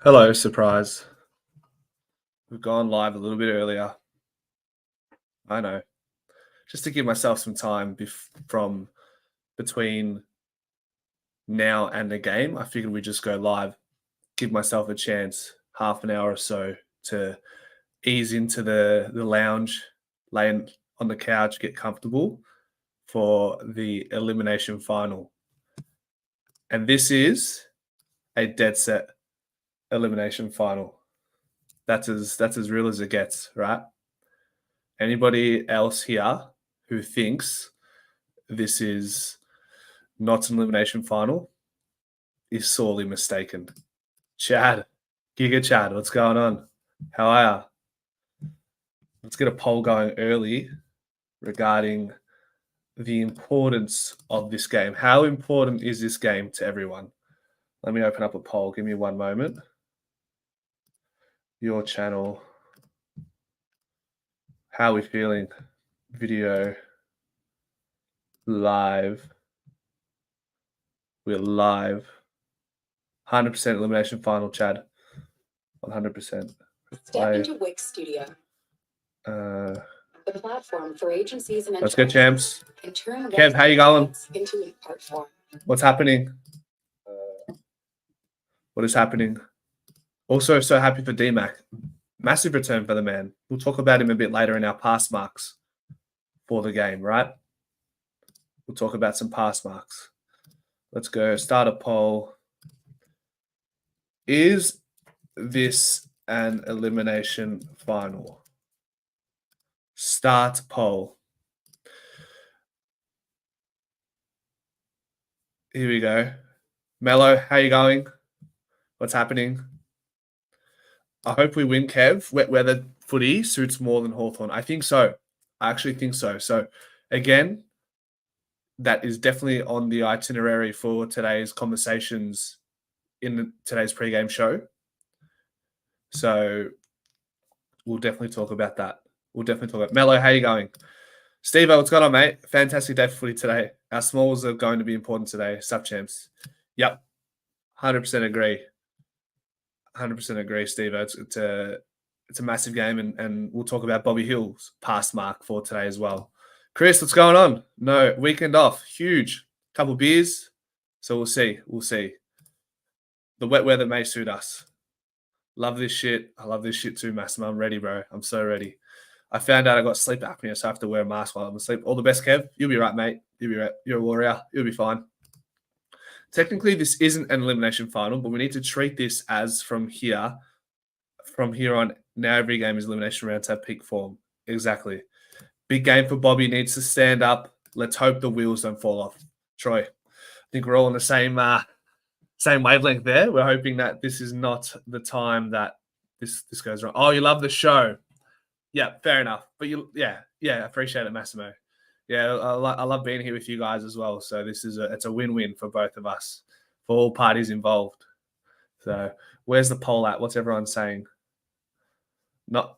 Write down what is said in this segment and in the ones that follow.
Hello, surprise. We've gone live a little bit earlier. I know. Just to give myself some time from between now and the game, I figured we'd just go live, give myself a chance, half an hour or so to ease into the lounge, lay on the couch, get comfortable for the elimination final. And this is a dead set elimination final. That's as real as it gets, right? Anybody else here who thinks this is not an elimination final is sorely mistaken. Chad, Giga Chad, what's going on? How are you? Let's get a poll going early regarding the importance of this game. How important is this game to everyone? Let me open up a poll. Give me one moment. Your channel. How are we feeling? Video live. We're live. 100% elimination final, Chad. 100%. Step into Wix Studio. The platform for agencies and let's go, champs. Kev, Kev, how you going? Into an art form. What's happening? What is happening? Also, so happy for DMAC. Massive return for the man. We'll talk about him a bit later in our pass marks for the game, right? We'll talk about some pass marks. Let's go. Start a poll. Is this an elimination final? Start poll. Here we go. Mello, how you going? What's happening? I hope we win, Kev. Wet weather footy suits more than Hawthorn. I think so. I actually think so. So, again, that is definitely on the itinerary for today's conversations in today's pregame show. So, we'll definitely talk about that. Mello, how you going? Steve, what's going on, mate? Fantastic day for footy today. Our smalls are going to be important today. Sup, champs? Yep. 100% agree. 100% agree, Steve. It's a massive game, and we'll talk about Bobby Hill's pass mark for today as well. Chris, what's going on? No, weekend off. Huge. Couple beers. So we'll see. The wet weather may suit us. Love this shit. I love this shit too, Massimo. I'm ready, bro. I'm so ready. I found out I got sleep apnea, so I have to wear a mask while I'm asleep. All the best, Kev. You'll be right, mate. You'll be right. You're a warrior. You'll be fine. Technically, this isn't an elimination final, but we need to treat this as from here on. Now every game is elimination round to have peak form. Exactly. Big game for Bobby. Needs to stand up. Let's hope the wheels don't fall off. Troy, I think we're all on the same wavelength there. We're hoping that this is not the time that this goes wrong. Oh, you love the show. Yeah, fair enough. But I appreciate it, Massimo. Yeah, I love being here with you guys as well. So it's a win-win for both of us, for all parties involved. So where's the poll at? What's everyone saying? Not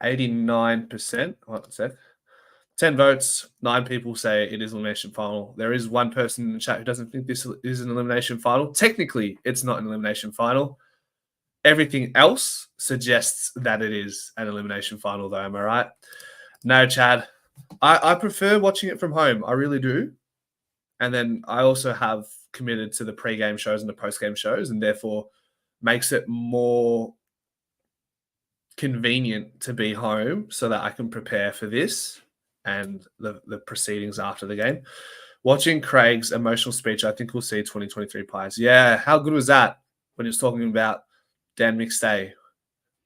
89%. What sec? 10 votes. 9 people say it is elimination final. There is one person in the chat who doesn't think this is an elimination final. Technically, it's not an elimination final. Everything else suggests that it is an elimination final, though. Am I right? No, Chad. I prefer watching it from home. I really do. And then I also have committed to the pre-game shows and the post-game shows, and therefore makes it more convenient to be home so that I can prepare for this and the proceedings after the game. Watching Craig's emotional speech, I think we'll see 2023 players. Yeah, how good was that when he was talking about Dan McStay?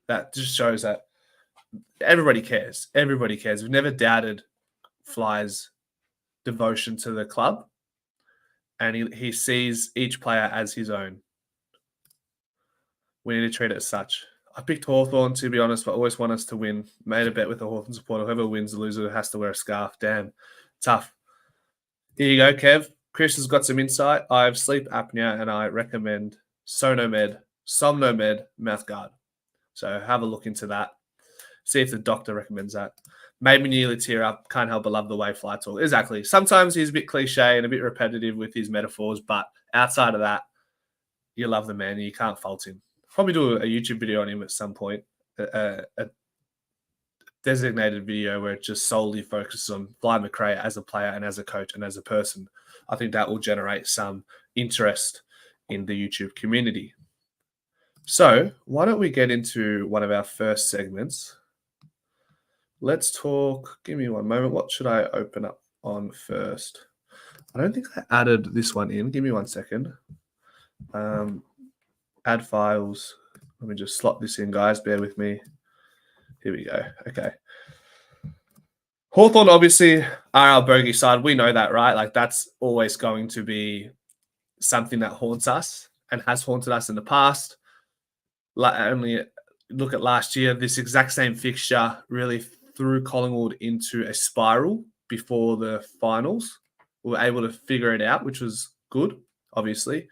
That just shows that everybody cares. Everybody cares. We've never doubted Fly's devotion to the club, and he sees each player as his own. We need to treat it as such. I picked Hawthorn, to be honest, but I always want us to win. Made a bet with a Hawthorn supporter. Whoever wins, the loser has to wear a scarf. Damn. Tough. Here you go, Kev. Chris has got some insight. I have sleep apnea, and I recommend Somnomed mouthguard. So have a look into that. See if the doctor recommends that. Made me nearly tear up. Can't help but love the way Fly talks. Exactly. Sometimes he's a bit cliche and a bit repetitive with his metaphors, but outside of that, you love the man and you can't fault him. probably do a YouTube video on him at some point, a designated video where it just solely focuses on Bly McRae as a player and as a coach and as a person. I think that will generate some interest in the YouTube community. So why don't we get into one of our first segments? Let's talk. Give me one moment. What should I open up on first? I don't think I added this one in. Give me 1 second. Add files. Let me just slot this in, guys. Bear with me. Here we go. Okay. Hawthorn obviously are our bogey side. We know that, right? Like that's always going to be something that haunts us and has haunted us in the past. Only look at last year, this exact same fixture really threw Collingwood into a spiral before the finals. We were able to figure it out, which was good, obviously.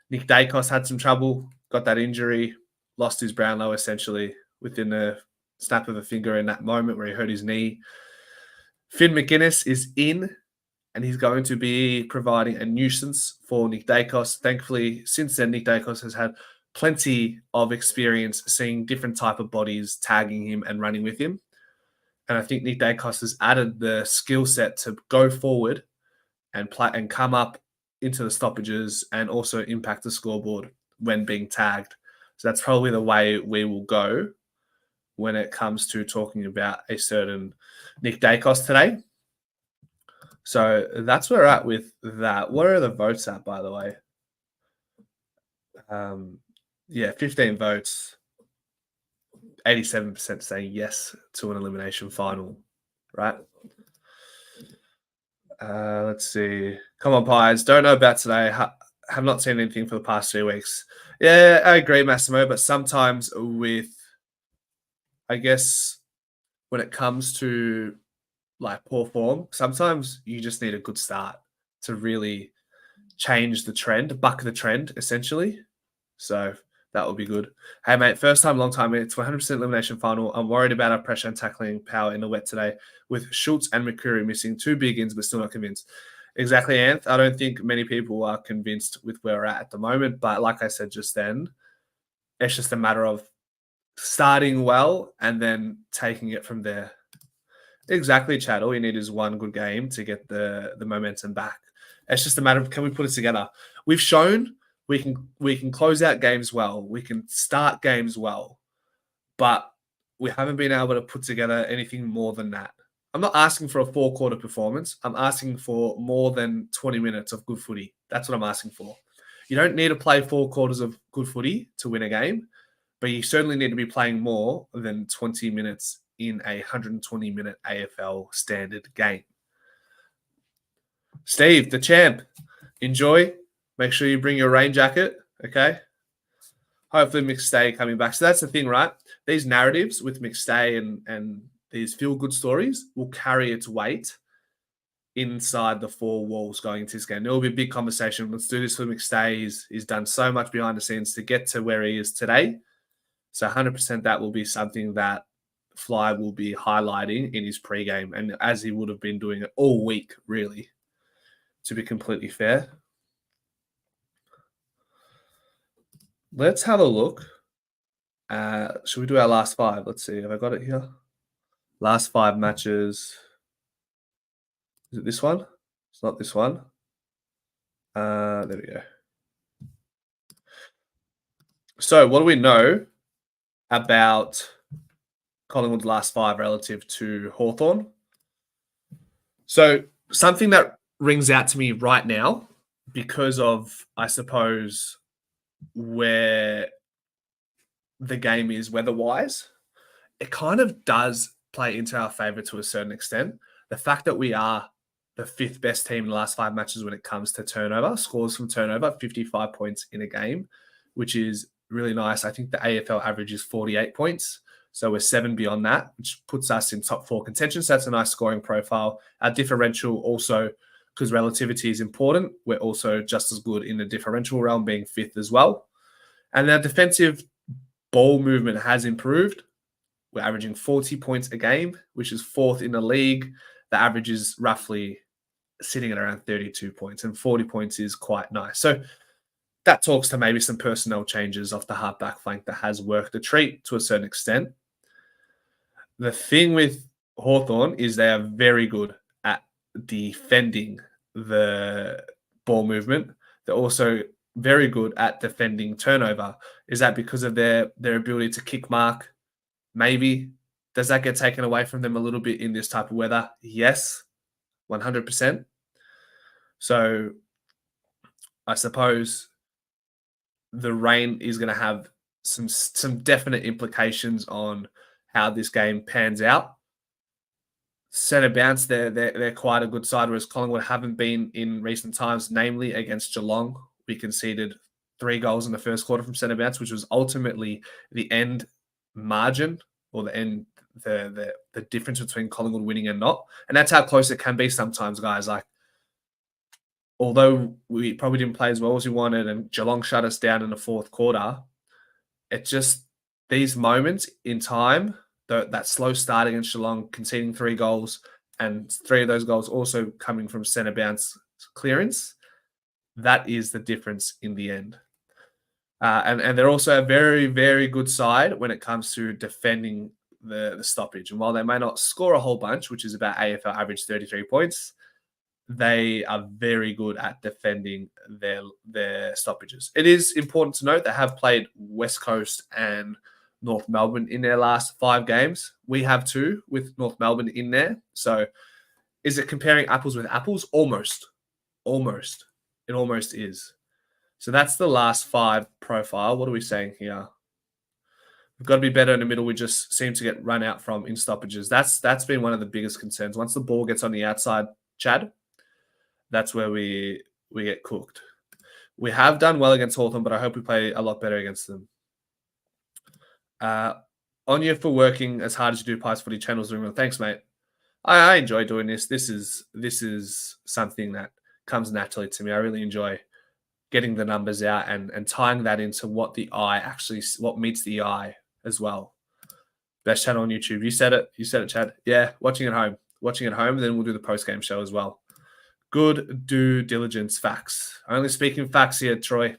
Nick Dacos had some trouble, got that injury, lost his Brownlow essentially within a snap of a finger in that moment where he hurt his knee. Finn McGuinness is in, and he's going to be providing a nuisance for Nick Dacos. Thankfully, since then, Nick Dacos has had plenty of experience seeing different type of bodies tagging him and running with him. And I think Nick Dacos has added the skill set to go forward and play and come up into the stoppages and also impact the scoreboard when being tagged. So that's probably the way we will go when it comes to talking about a certain Nick Dacos today. So that's where we're at with that. What are the votes at, by the way? 15 votes. 87% saying yes to an elimination final, right? Let's see. Come on, Pies. Don't know about today. Have not seen anything for the past 3 weeks. Yeah, I agree, Massimo. But sometimes with, I guess, when it comes to like poor form, sometimes you just need a good start to really change the trend, buck the trend, essentially. So that will be good. Hey, mate, first time, long time. It's 100% elimination final. I'm worried about our pressure and tackling power in the wet today with Schultz and McCreary missing 2 big ins, but still not convinced. Exactly, Anth. I don't think many people are convinced with where we're at the moment. But like I said just then, it's just a matter of starting well and then taking it from there. Exactly, Chad. All you need is one good game to get the momentum back. It's just a matter of, can we put it together? We've shown we can close out games well. We can start games well. But we haven't been able to put together anything more than that. I'm not asking for a 4-quarter performance. I'm asking for more than 20 minutes of good footy. That's what I'm asking for. You don't need to play 4 quarters of good footy to win a game, but you certainly need to be playing more than 20 minutes in a 120-minute AFL standard game. Steve, the champ, enjoy. Make sure you bring your rain jacket, okay? Hopefully McStay coming back. So that's the thing, right? These narratives with McStay and these feel-good stories will carry its weight inside the 4 walls going into this game. There will be a big conversation. Let's do this for McStay. He's done so much behind the scenes to get to where he is today. So 100% that will be something that Fly will be highlighting in his pregame, and as he would have been doing it all week, really, to be completely fair. Let's have a look. Should we do our last 5? Let's see. Have I got it here? Last 5 matches. Is it this one? It's not this one. There we go. So what do we know about Collingwood's last 5 relative to Hawthorn? So something that rings out to me right now, because of, I suppose, where the game is weather-wise, it kind of does play into our favour to a certain extent. The fact that we are the 5th best team in the last 5 matches when it comes to turnover, scores from turnover, 55 points in a game, which is really nice. I think the AFL average is 48 points. So we're 7 beyond that, which puts us in top 4 contention. So that's a nice scoring profile. Our differential also, because relativity is important, we're also just as good in the differential realm, being 5th as well. And our defensive ball movement has improved. We're averaging 40 points a game, which is 4th in the league. The average is roughly sitting at around 32 points, and 40 points is quite nice. So that talks to maybe some personnel changes off the half-back flank that has worked a treat to a certain extent. The thing with Hawthorn is they are very good at defending the ball movement. They're also very good at defending turnover. Is that because of their ability to kick mark? Maybe. Does that get taken away from them a little bit in this type of weather? Yes, 100%. So I suppose the rain is going to have some definite implications on how this game pans out. Centre bounce, they're quite a good side, whereas Collingwood haven't been in recent times, namely against Geelong. We conceded 3 goals in the first quarter from centre bounce, which was ultimately the end margin or the difference between Collingwood winning and not. And that's how close it can be sometimes, guys. Like, although we probably didn't play as well as we wanted and Geelong shut us down in the fourth quarter, it just, these moments in time, that slow start against Geelong, conceding 3 goals, and 3 of those goals also coming from centre bounce clearance, that is the difference in the end. And they're also a very, very good side when it comes to defending the stoppage. And while they may not score a whole bunch, which is about AFL average 33 points, they are very good at defending their stoppages. It is important to note they have played West Coast and North Melbourne in their last 5 games. We have 2 with North Melbourne in there. So is it comparing apples with apples? Almost. It almost is. So that's the last 5 profile. What are we saying here? We've got to be better in the middle. We just seem to get run out from in stoppages. That's been one of the biggest concerns. Once the ball gets on the outside, Chad, that's where we get cooked. We have done well against Hawthorn, but I hope we play a lot better against them. On you for working as hard as you do. Pies Footy channels doing well. Thanks, mate. I enjoy doing this. This is something that comes naturally to me. I really enjoy getting the numbers out and tying that into what meets the eye as well. Best channel on YouTube. You said it, Chad. Yeah, watching at home, then we'll do the post-game show as well. Good due diligence. Facts. Only speaking facts here, Troy.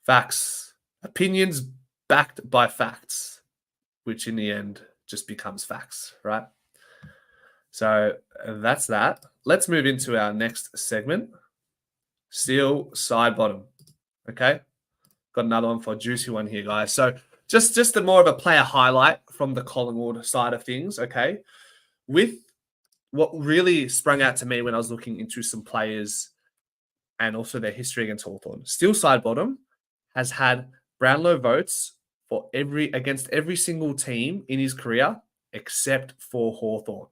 Facts. Opinions backed by facts, which in the end just becomes facts, right? So that's that. Let's move into our next segment. Steele Sidebottom. Okay. Got another one for a juicy one here, guys. So just more of a player highlight from the Collingwood side of things, okay? With what really sprung out to me when I was looking into some players and also their history against Hawthorn. Steele Sidebottom has had Brownlow votes against every single team in his career except for Hawthorn.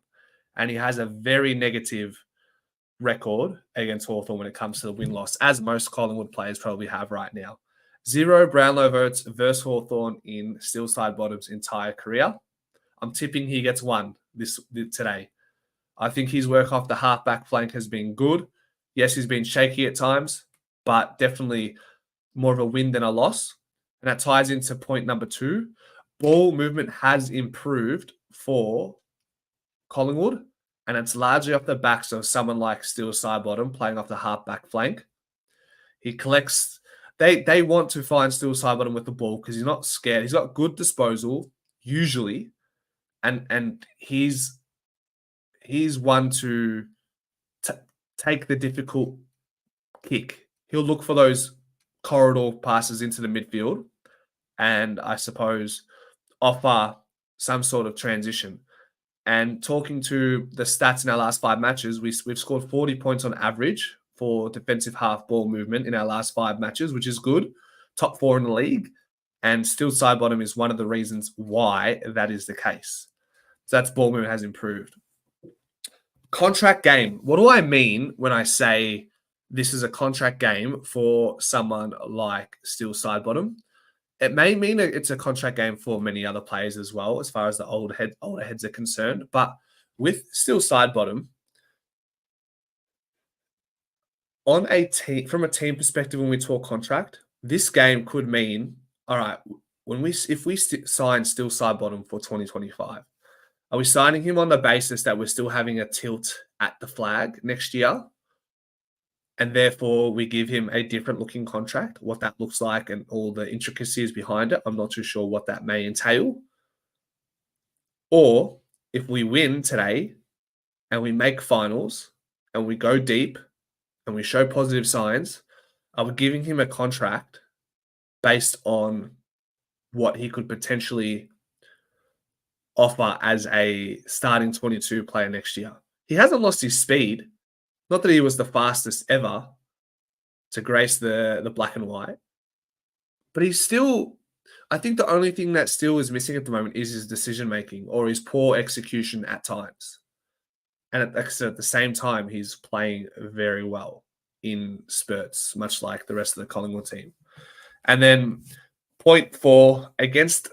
And he has a very negative record against Hawthorn when it comes to the win-loss, as most Collingwood players probably have right now. 0 Brownlow votes versus Hawthorn in Steele Sidebottom's entire career. I'm tipping he gets 1 today. I think his work off the halfback flank has been good. Yes, he's been shaky at times, but definitely more of a win than a loss. And that ties into point number 2. Ball movement has improved for Collingwood, and it's largely off the backs of someone like Steele Sidebottom playing off the halfback flank. He collects. They want to find Steele Sidebottom with the ball because he's not scared. He's got good disposal usually, and he's one to take the difficult kick. He'll look for those corridor passes into the midfield and I suppose offer some sort of transition. And talking to the stats in our last 5 matches, we've scored 40 points on average for defensive half ball movement in our last 5 matches, which is good. Top 4 in the league. And Steele Sidebottom is one of the reasons why that is the case. So that's ball movement has improved. Contract game. What do I mean when I say this is a contract game for someone like Steele Sidebottom? It may mean it's a contract game for many other players as well, as far as the older heads are concerned. But with Steele Sidebottom, on a team, from a team perspective, when we talk contract, this game could mean, all right, if we sign Steele Sidebottom for 2025, are we signing him on the basis that we're still having a tilt at the flag next year? and therefore we give him a different looking contract. What that looks like and all the intricacies behind it, I'm not too sure what that may entail. Or if we win today and we make finals and we go deep and we show positive signs, are we giving him a contract based on what he could potentially offer as a starting 22 player next year? He hasn't lost his speed. Not that he was the fastest ever to grace the black and white, but he's still, I think the only thing that still is missing at the moment is his decision making or his poor execution at times. And at the same time, he's playing very well in spurts, much like the rest of the Collingwood team. And then point 4 against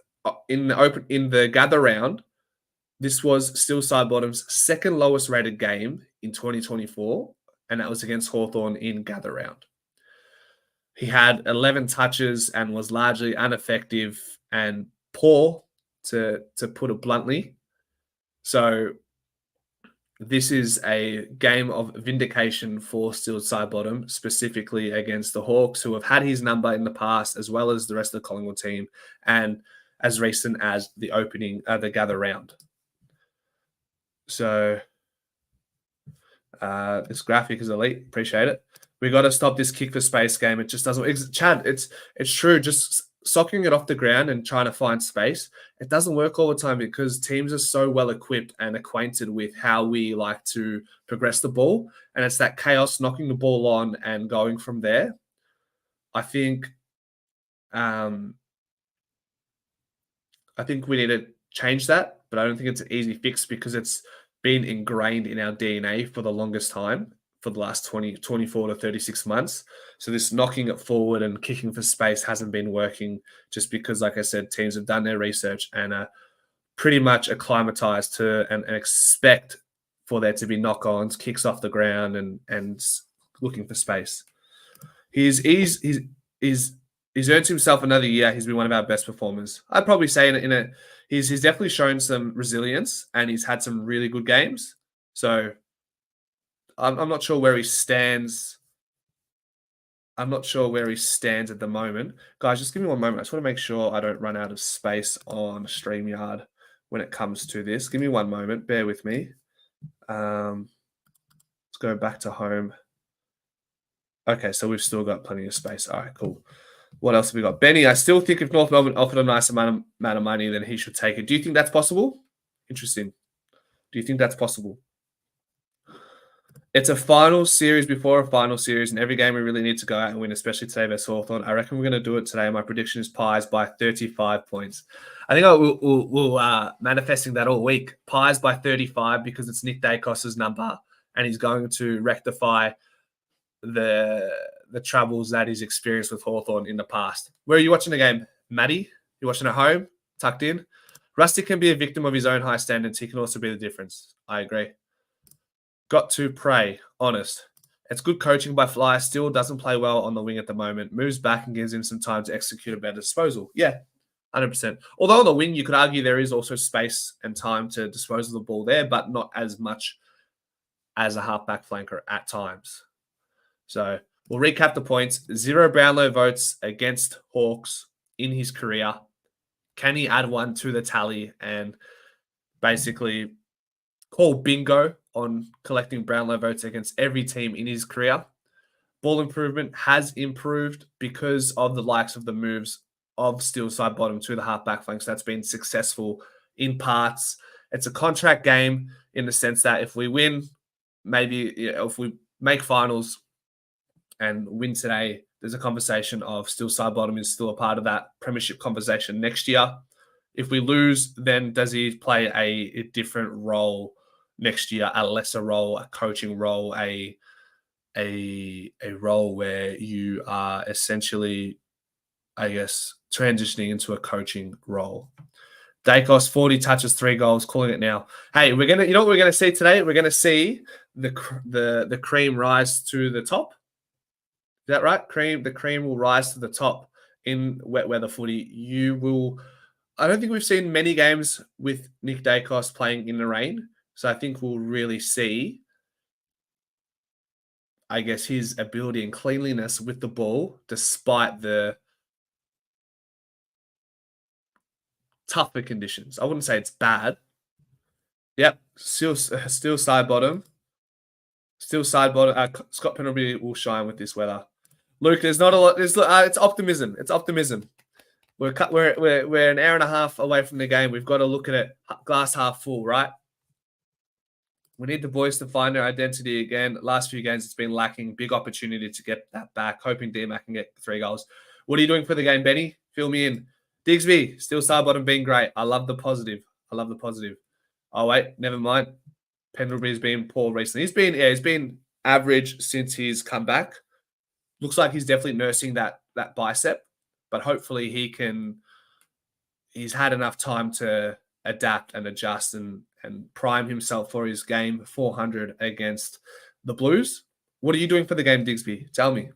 in the gather round, this was Steele Sidebottom's second lowest rated game in 2024, and that was against Hawthorn in gather round. He had 11 touches and was largely ineffective and poor, to put it bluntly. So this is a game of vindication for Steele Sidebottom, specifically against the Hawks, who have had his number in the past, as well as the rest of the Collingwood team, and as recent as the gather round. So this graphic is elite. Appreciate it. We got to stop this kick for space game. It just doesn't. Chad, it's true. Just socking it off the ground and trying to find space, it doesn't work all the time because teams are so well equipped and acquainted with how we like to progress the ball. And it's that chaos, knocking the ball on and going from there. I think we need to change that, but I don't think it's an easy fix because it's been ingrained in our DNA for the longest time, for the last 24 to 36 months. So this knocking it forward and kicking for space hasn't been working just because, like I said, teams have done their research and are pretty much acclimatized to and expect for there to be knock-ons, kicks off the ground and looking for space. He's earned himself another year. He's been one of our best performers. I'd probably say he's definitely shown some resilience and he's had some really good games. So I'm not sure where he stands. I'm not sure where he stands at the moment. Guys, just give me one moment. I just want to make sure I don't run out of space on StreamYard when it comes to this. Give me one moment. Bear with me. Let's go back to home. Okay, so we've still got plenty of space. All right, cool. What else have we got? Benny, I still think if North Melbourne offered a nice amount of money, then he should take it. Do you think that's possible? Interesting. Do you think that's possible? It's a final series before a final series, and every game we really need to go out and win, especially today versus Hawthorn. I reckon we're going to do it today. My prediction is Pies by 35 points. I think we'll manifesting that all week. Pies by 35 because it's Nick Dacos's number, and he's going to rectify the troubles that he's experienced with Hawthorn in the past. Where are you watching the game, Maddie? You watching at home, tucked in? Rusty can be a victim of his own high standards. He can also be the difference. I agree. Got to pray. Honest. It's good coaching by Fly. Still doesn't play well on the wing at the moment. Moves back and gives him some time to execute a better disposal. Yeah, 100%. Although on the wing, you could argue there is also space and time to dispose of the ball there, but not as much as a halfback flanker at times. So we'll recap the points. 0 Brownlow votes against Hawks in his career. Can he add one to the tally and basically call bingo on collecting Brownlow votes against every team in his career? Ball improvement has improved because of the likes of the moves of Steele Sidebottom to the halfback flanks. That's been successful in parts. It's a contract game in the sense that if we win, maybe if we make finals and win today, there's a conversation of Steele Sidebottom is still a part of that premiership conversation next year. If we lose, then does he play a different role next year, a lesser role, a coaching role, a role where you are essentially, I guess, transitioning into a coaching role? Dacos, 40 touches, 3 goals, calling it now. Hey, you know what we're gonna see today? We're gonna see the cream rise to the top. Is that right? The cream will rise to the top in wet weather footy. I don't think we've seen many games with Nick Dacos playing in the rain. So I think we'll really see I guess, his ability and cleanliness with the ball, despite the tougher conditions. I wouldn't say it's bad. Yep, still Sidebottom. Still Sidebottom. Scott Pendlebury will shine with this weather. Luke, there's not a lot. It's optimism. It's optimism. We're an hour and a half away from the game. We've got to look at it glass half full, right? We need the boys to find their identity again. Last few games, it's been lacking. Big opportunity to get that back. Hoping D-Mac can get 3 goals. What are you doing for the game, Benny? Fill me in. Digsby, still Sidebottom being great. I love the positive. Oh, wait, never mind. Pendlebury's been poor recently. He's been average since he's come back. Looks like he's definitely nursing that bicep, but hopefully he's had enough time to adapt and adjust and prime himself for his game 400 against the Blues. What are you doing for the game, Digsby? Tell me.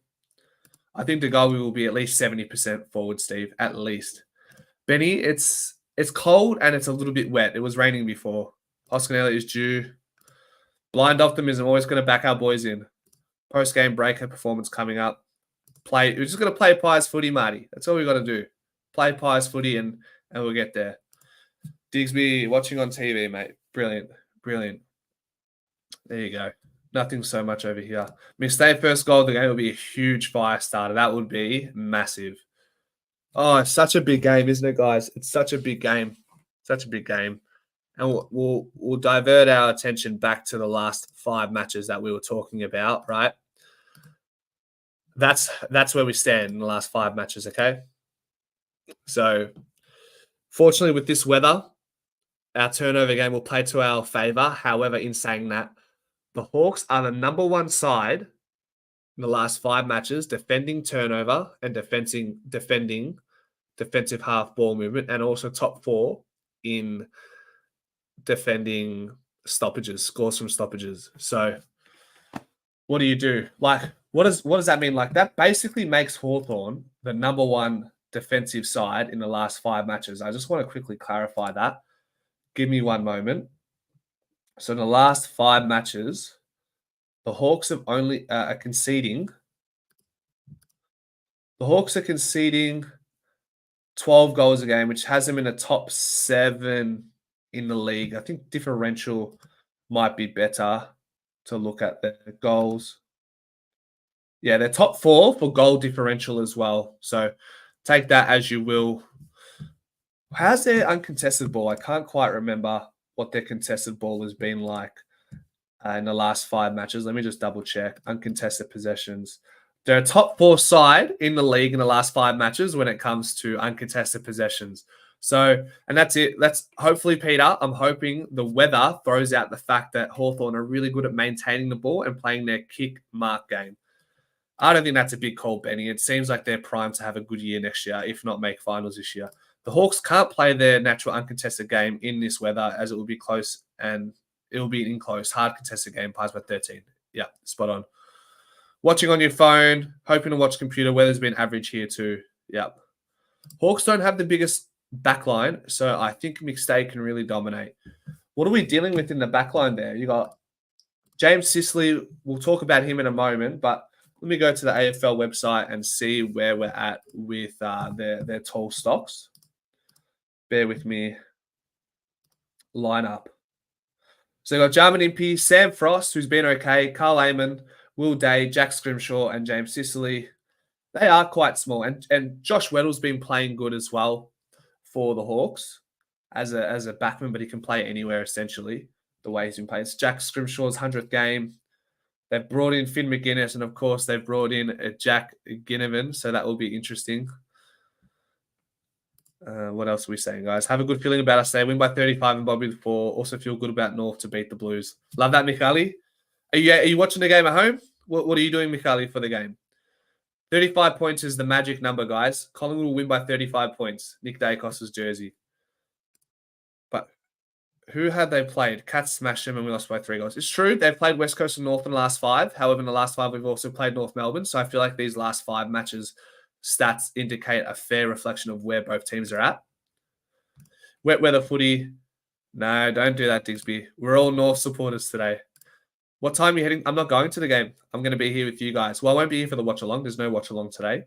I think the goal will be at least 70% forward, Steve, at least. Benny, it's cold and it's a little bit wet. It was raining before. Oscar Elliott is due. Blind optimism, always going to back our boys in. Post-game breaker performance coming up. We're just going to play Pies footy, Marty. That's all we got to do. Play Pies footy and we'll get there. Digsby, watching on TV, mate. Brilliant. There you go. Nothing so much over here. Mistake first goal of the game will be a huge fire starter. That would be massive. Oh, it's such a big game, isn't it, guys? It's such a big game. And we'll divert our attention back to the last 5 matches that we were talking about, right? That's where we stand in the last 5 matches, okay? So, fortunately, with this weather, our turnover game will play to our favour. However, in saying that, the Hawks are the number 1 side in the last 5 matches, defending turnover and defending defensive half ball movement, and also top 4 in defending stoppages, scores from stoppages. So what do you do? Like, what does that mean? Like, that basically makes Hawthorn the number 1 defensive side in the last 5 matches. I just want to quickly clarify that. Give me one moment. So in the last 5 matches, the Hawks have only are conceding. The Hawks are conceding 12 goals a game, which has them in the top 7 in the league. I think differential might be better to look at the goals. Yeah, they're top 4 for goal differential as well. So take that as you will. How's their uncontested ball? I can't quite remember what their contested ball has been like in the last 5 matches. Let me just double check. Uncontested possessions. They're a top 4 side in the league in the last 5 matches when it comes to uncontested possessions. So, and that's it. That's hopefully, Peter, I'm hoping the weather throws out the fact that Hawthorn are really good at maintaining the ball and playing their kick mark game. I don't think that's a big call, Benny. It seems like they're primed to have a good year next year, if not make finals this year. The Hawks can't play their natural uncontested game in this weather, as it will be close, and it will be in close. Hard contested game, Pies by 13. Yeah, spot on. Watching on your phone, hoping to watch computer. Weather's been average here too. Yeah. Hawks don't have the biggest backline, so I think McStay can really dominate. What are we dealing with in the backline there? You got James Sicily. We'll talk about him in a moment, but let me go to the AFL website and see where we're at with their tall stocks. Bear with me. Lineup. So you got Jarman Impey, Sam Frost, who's been okay, Carl Amon, Will Day, Jack Scrimshaw, and James Sicily. They are quite small. And Josh Weddle's been playing good as well for the Hawks as a backman, but he can play anywhere essentially, the way he's been playing. It's Jack Scrimshaw's 100th game. They've brought in Finn McGuinness, and of course they've brought in Jack Ginnivan, so that will be interesting. What else are we saying, guys? Have a good feeling about us today. Win by 35 and Bobby with 4. Also feel good about North to beat the Blues. Love that, Michali. Are you watching the game at home? What are you doing, Michali, for the game? 35 points is the magic number, guys. Collingwood will win by 35 points. Nick Dacos's jersey. But who had they played? Cats smashed them and we lost by 3 goals. It's true. They've played West Coast and North in the last 5. However, in the last 5, we've also played North Melbourne. So I feel like these last 5 matches stats indicate a fair reflection of where both teams are at. Wet weather footy. No, don't do that, Digsby. We're all North supporters today. What time are you heading? I'm not going to the game. I'm going to be here with you guys. Well, I won't be here for the watch along. There's no watch along today.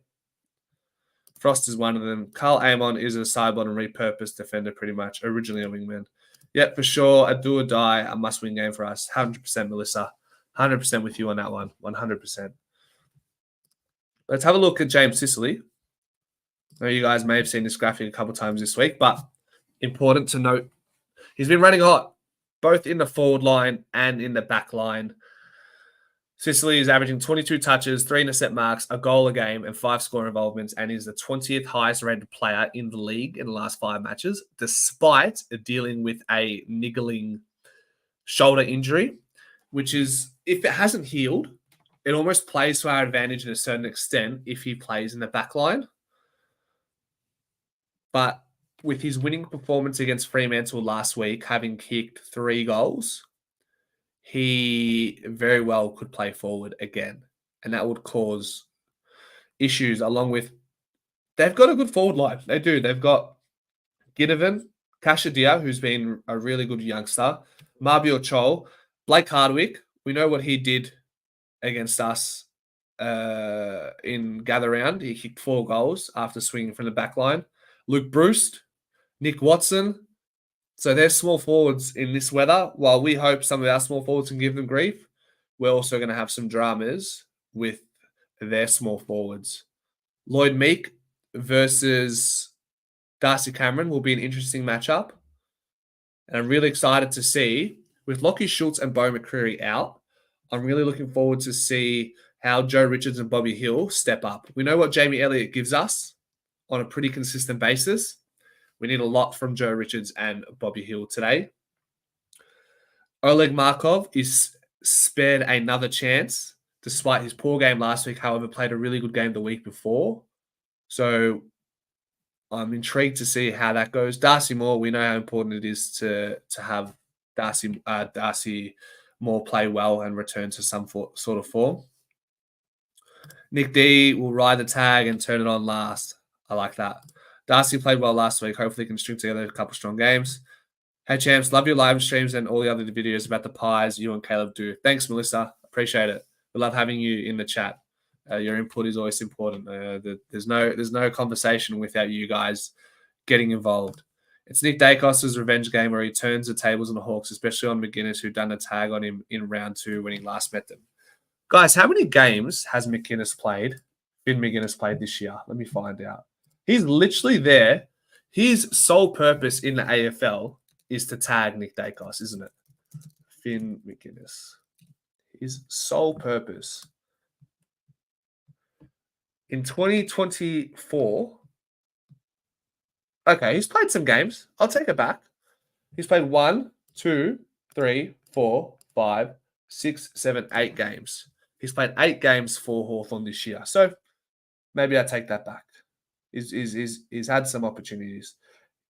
Frost is one of them. Carl Amon is a Sidebottom repurposed defender, pretty much. Originally a wingman. Yep, for sure. A do or die, a must-win game for us. 100%, Melissa. 100% with you on that one. 100%. Let's have a look at James Sicily. I know you guys may have seen this graphic a couple times this week, but important to note, he's been running hot, both in the forward line and in the back line. Sicily is averaging 22 touches, 3 intercept marks, a goal a game, and 5 score involvements, and is the 20th highest rated player in the league in the last 5 matches, despite dealing with a niggling shoulder injury, which is, if it hasn't healed, it almost plays to our advantage to a certain extent if he plays in the back line. But with his winning performance against Fremantle last week, having kicked 3 goals, he very well could play forward again. And that would cause issues along with... They've got a good forward line. They do. They've got Ginnivan, Kashadia, who's been a really good youngster, Marbio Chol, Blake Hardwick. We know what he did against us in Gather Round. He kicked 4 goals after swinging from the back line. Luke Bruce, Nick Watson. So they're small forwards in this weather. While we hope some of our small forwards can give them grief, we're also going to have some dramas with their small forwards. Lloyd Meek versus Darcy Cameron will be an interesting matchup. And I'm really excited to see, with Lockie Schultz and Bo McCreary out, I'm really looking forward to see how Joe Richards and Bobby Hill step up. We know what Jamie Elliott gives us on a pretty consistent basis. We need a lot from Joe Richards and Bobby Hill today. Oleg Markov is spared another chance, despite his poor game last week, however, played a really good game the week before. So I'm intrigued to see how that goes. Darcy Moore, we know how important it is to have Darcy Moore play well and return to some sort of form. Nick D will ride the tag and turn it on last. I like that. Darcy played well last week. Hopefully can string together a couple strong games. Hey, champs, love your live streams and all the other videos about the pies you and Caleb do. Thanks, Melissa. Appreciate it. We love having you in the chat. Your input is always important. There's no conversation without you guys getting involved. It's Nick Dacos' revenge game where he turns the tables on the Hawks, especially on McGuinness, who done a tag on him in round 2 when he last met them. Guys, how many games has Finn McGuinness played this year? Let me find out. He's literally there. His sole purpose in the AFL is to tag Nick Dacos, isn't it? Finn McGuinness. His sole purpose. In 2024... Okay, he's played some games. I'll take it back. He's played 1, 2, 3, 4, 5, 6, 7, 8 games. He's played 8 games for Hawthorn this year. So maybe I take that back. He's had some opportunities.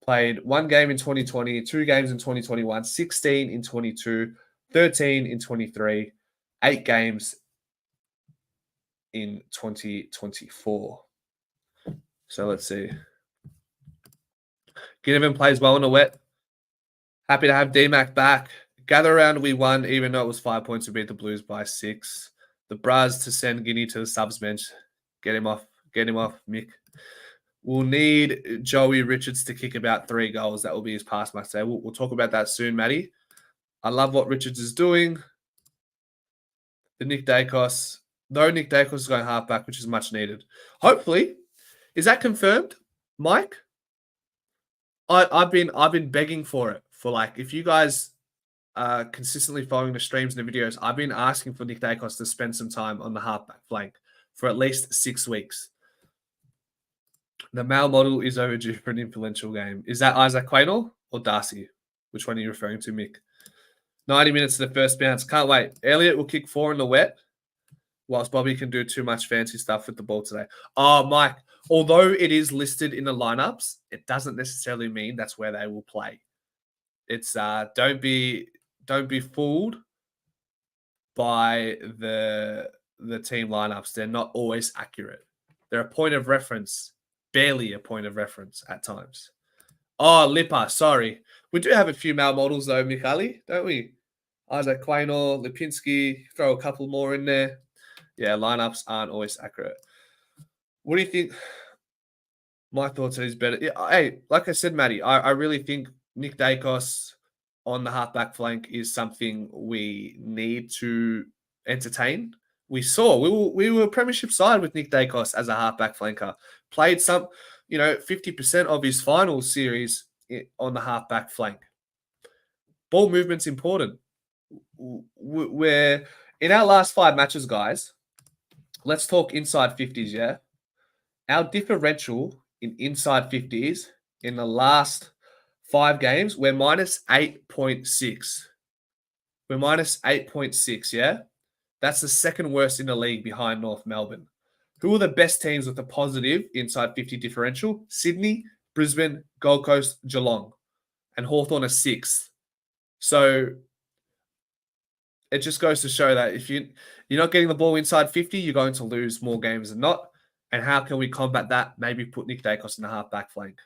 Played 1 game in 2020, 2 games in 2021, 16 in 22, 13 in 23, 8 games in 2024. So let's see. Ginnivan plays well in the wet. Happy to have D-Mac back. Gather around, we won, even though it was 5 points. We beat the Blues by 6. The Braz to send Guinea to the subs bench. Get him off, Mick. We'll need Joey Richards to kick about 3 goals. That will be his pass match today. We'll talk about that soon, Matty. I love what Richards is doing. The Nick Dacos. Though Nick Dacos is going halfback, which is much needed. Hopefully. Is that confirmed, Mike? I've been begging for it. For like, if you guys are consistently following the streams and the videos, I've been asking for Nick Dacos to spend some time on the halfback flank for at least 6 weeks. The male model is overdue for an influential game. Is that Isaac Quaynor or Darcy? Which one are you referring to, Mick? 90 minutes to the first bounce. Can't wait. Elliott will kick 4 in the wet, whilst Bobby can do too much fancy stuff with the ball today. Oh, Mike, although it is listed in the lineups, it doesn't necessarily mean that's where they will play. It's don't be fooled by the team lineups. They're not always accurate. They're a point of reference, barely a point of reference at times. Oh, Lipper, sorry. We do have a few male models though, Michali, don't we? Isaac Quaynor, Lipinski, throw a couple more in there. Yeah, lineups aren't always accurate. What do you think? My thoughts are he's better. Yeah, hey, like I said, Matty, I really think Nick Dacos on the halfback flank is something we need to entertain. We were a premiership side with Nick Dacos as a halfback flanker. Played 50% of his final series on the halfback flank. Ball movement's important. We're in our last 5 matches, guys. Let's talk inside 50s, yeah? Our differential in inside 50s in the last 5 games, we're minus 8.6. We're minus 8.6, yeah? That's the second worst in the league behind North Melbourne. Who are the best teams with a positive inside 50 differential? Sydney, Brisbane, Gold Coast, Geelong. And Hawthorn are 6th. So it just goes to show that if you're not getting the ball inside 50, you're going to lose more games than not. And how can we combat that? Maybe put Nick Dacos in the half-back flank.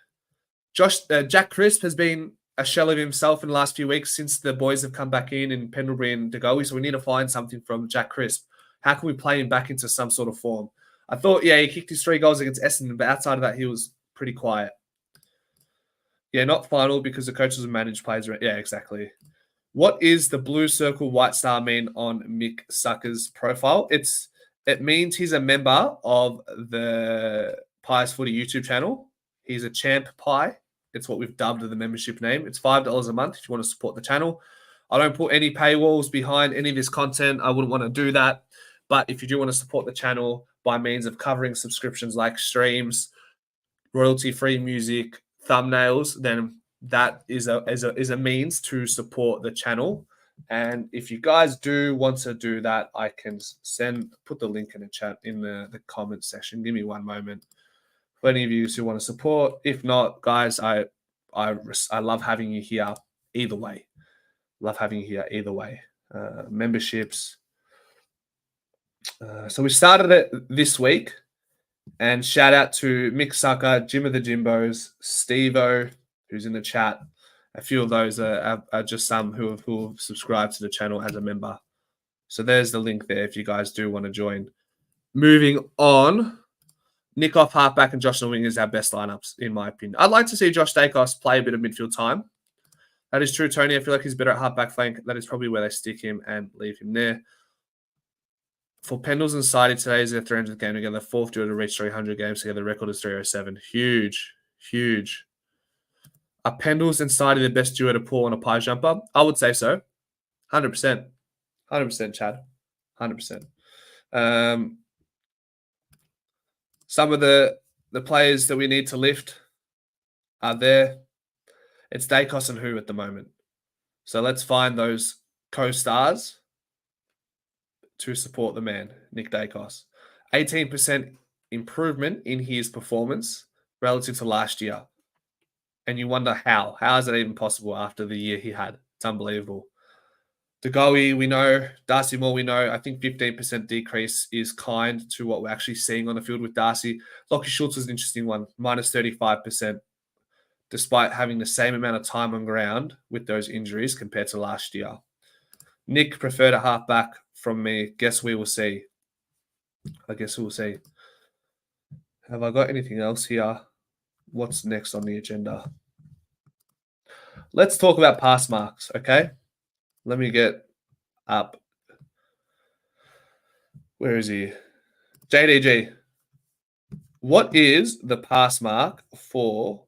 Jack Crisp has been a shell of himself in the last few weeks since the boys have come back in Pendlebury and Degoe. So we need to find something from Jack Crisp. How can we play him back into some sort of form? I thought, he kicked his 3 goals against Essendon, but outside of that, he was pretty quiet. Yeah, not final because the coaches have managed players. Yeah, exactly. What is the blue circle white star mean on Mick Sucker's profile? It means he's a member of the Pies Footy YouTube channel. He's a champ pie. It's what we've dubbed the membership name. It's $5 a month if you want to support the channel. I don't put any paywalls behind any of this content. I wouldn't want to do that. But if you do want to support the channel by means of covering subscriptions like streams, royalty-free music, thumbnails, then that is a means to support the channel. And if you guys do want to do that, I can put the link in the chat in the comment section. Give me one moment. For any of you who want to support, if not, guys, I love having you here either way. Memberships. So we started it this week. And shout out to Mick Sucker, Jim of the Jimbos, Steve-O, who's in the chat. A few of those are just some who have subscribed to the channel as a member. So there's the link there if you guys do want to join. Moving on, Nick off halfback and Josh on wing is our best lineups, in my opinion. I'd like to see Josh Dacos play a bit of midfield time. That is true, Tony. I feel like he's better at halfback flank. That is probably where they stick him and leave him there. For Pendles and Sidey, today is their 300th game together. 4th duo to reach 300 games together. The record is 307. Huge. Are Pendles and Sidey the best duo to pull on a pie jumper? I would say so. 100%. 100%, Chad. 100%. Some of the players that we need to lift are there. It's Dacos and who at the moment. So let's find those co-stars to support the man, Nick Dacos. 18% improvement in his performance relative to last year. And you wonder how. How is that even possible after the year he had? It's unbelievable. Degoe, we know. Darcy Moore, we know. I think 15% decrease is kind to what we're actually seeing on the field with Darcy. Lockie Schultz is an interesting one. Minus 35%, despite having the same amount of time on ground with those injuries compared to last year. Nick preferred a halfback from me. Guess we will see. I guess we'll see. Have I got anything else here? What's next on the agenda? Let's talk about pass marks, okay? Let me get up. Where is he? JDG. What is the pass mark for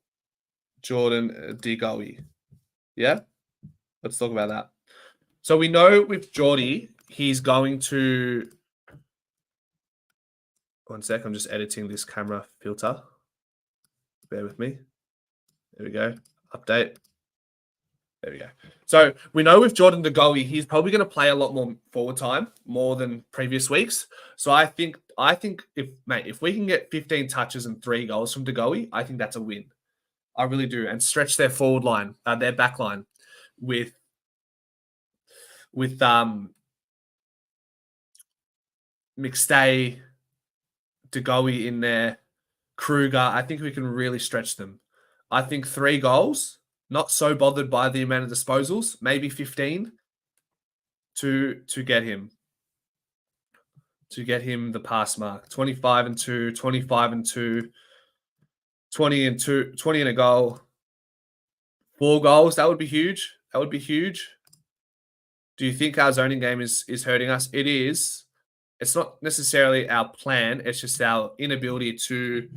Jordan Degoe? Yeah? Let's talk about that. So we know with Geordie, he's going to... One sec, I'm just editing this camera filter. Bear with me. There we go. Update. There we go. So we know with Jordan Degoe, he's probably going to play a lot more forward time, more than previous weeks. So I think if we can get 15 touches and 3 goals from Degoe, I think that's a win. I really do. And stretch their forward line, their back line with McStay, Degoe in there, Kruger. I think we can really stretch them. I think 3 goals, not so bothered by the amount of disposals, maybe 15. to get him. To get him the pass mark. 25 and 2, 25 and 2, 20 and 2, 20 and a goal. 4 goals. That would be huge. That would be huge. Do you think our zoning game is hurting us? It is. It's not necessarily our plan. It's just our inability to,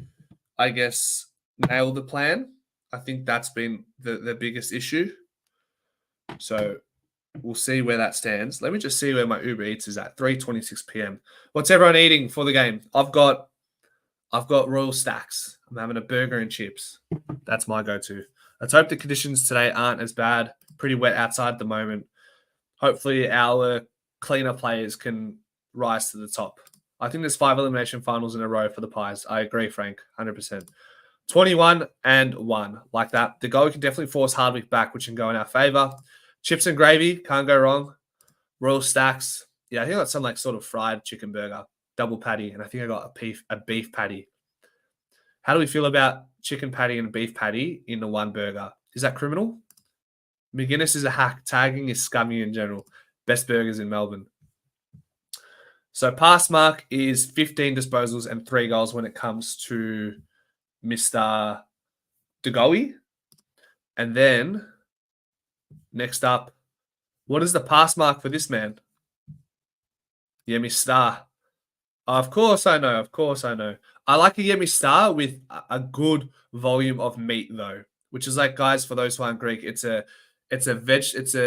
I guess, nail the plan. I think that's been the biggest issue. So we'll see where that stands. Let me just see where my Uber Eats is at. 3:26 p.m. What's everyone eating for the game? I've got Royal Stacks. I'm having a burger and chips. That's my go-to. Let's hope the conditions today aren't as bad. Pretty wet outside at the moment. Hopefully our cleaner players can rise to the top. I think there's 5 elimination finals in a row for the Pies. I agree, Frank, 100%. 21 and 1, like that. The goal can definitely force Hardwick back, which can go in our favour. Chips and gravy, can't go wrong. Royal Stacks. Yeah, I think I got some like sort of fried chicken burger, double patty, and I think I got a beef patty. How do we feel about chicken patty and beef patty in the one burger? Is that criminal? McGuinness is a hack. Tagging is scummy in general. Best burgers in Melbourne. So pass mark is 15 disposals and 3 goals when it comes to Mr. DeGoey. And then next up, what is the pass mark for this man? Yemi Star. Of course I know. Of course I know. I like a Yemi Star with a good volume of meat though, which is like, guys, for those who aren't Greek, it's a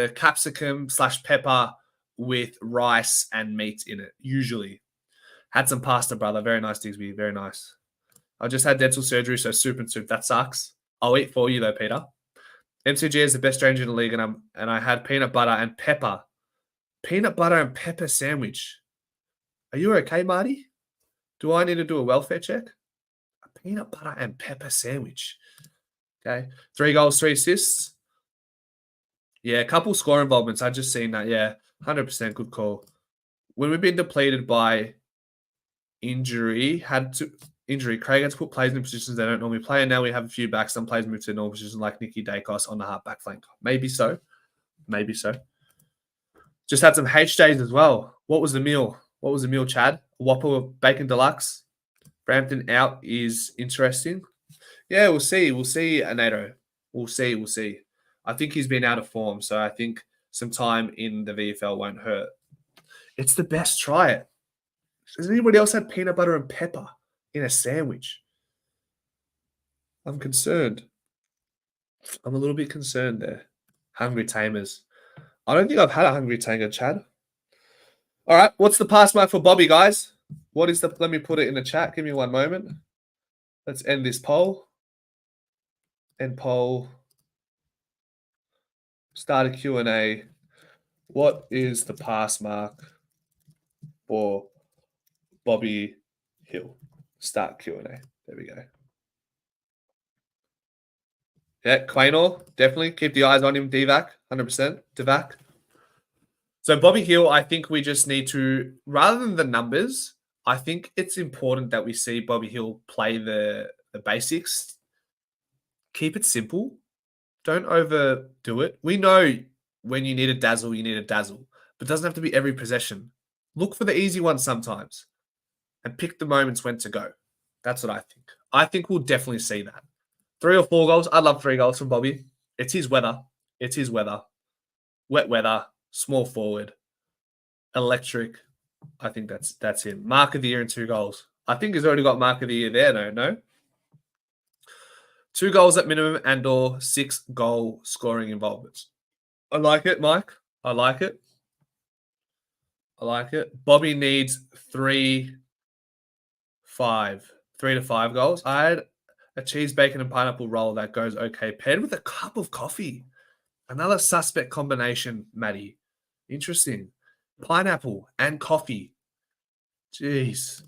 capsicum / pepper with rice and meat in it, usually. Had some pasta, brother. Very nice, Digsby. Very nice. I just had dental surgery, so soup and soup. That sucks. I'll eat for you, though, Peter. MCG is the best stranger in the league, and I had peanut butter and pepper. Peanut butter and pepper sandwich. Are you okay, Marty? Do I need to do a welfare check? A peanut butter and pepper sandwich. Okay. 3 goals, 3 assists. Yeah, a couple score involvements. I just seen that. Yeah, 100% good call. When we've been depleted by injury, Craig had to put players in positions they don't normally play, and now we have a few backs. Some players move to normal positions like Nicky Dacos on the half back flank. Maybe so. Maybe so. Just had some HJs as well. What was the meal? What was the meal, Chad? Whopper Bacon Deluxe. Brampton out is interesting. Yeah, we'll see. We'll see, Nato. We'll see. We'll see. I think he's been out of form, so I think some time in the VFL won't hurt. It's the best. Try it. Has anybody else had peanut butter and pepper in a sandwich? I'm concerned. I'm a little bit concerned there. Hungry Tamers. I don't think I've had a Hungry Tanger, Chad. All right, what's the pass mark for Bobby, guys? What is the... Let me put it in the chat. Give me one moment. Let's end this poll. End poll. Start a Q&A. What is the pass mark for Bobby Hill? Start Q&A. There we go. Yeah, Quaynor, definitely. Keep the eyes on him, Divac, 100%. Divac. So Bobby Hill, I think we just need to, rather than the numbers, I think it's important that we see Bobby Hill play the basics. Keep it simple. Don't overdo it. We know when you need a dazzle, you need a dazzle. But it doesn't have to be every possession. Look for the easy ones sometimes. And pick the moments when to go. That's what I think. I think we'll definitely see that. 3 or 4 goals. I'd love 3 goals from Bobby. It's his weather. It's his weather. Wet weather. Small forward. Electric. I think that's him. Mark of the year and 2 goals. I think he's already got mark of the year there, no? 2 goals at minimum and or 6 goal scoring involvements. I like it, Mike. I like it. I like it. Bobby needs 3 to 5 goals. I had a cheese, bacon, and pineapple roll that goes okay, paired with a cup of coffee. Another suspect combination, Maddie. Interesting. Pineapple and coffee. Jeez.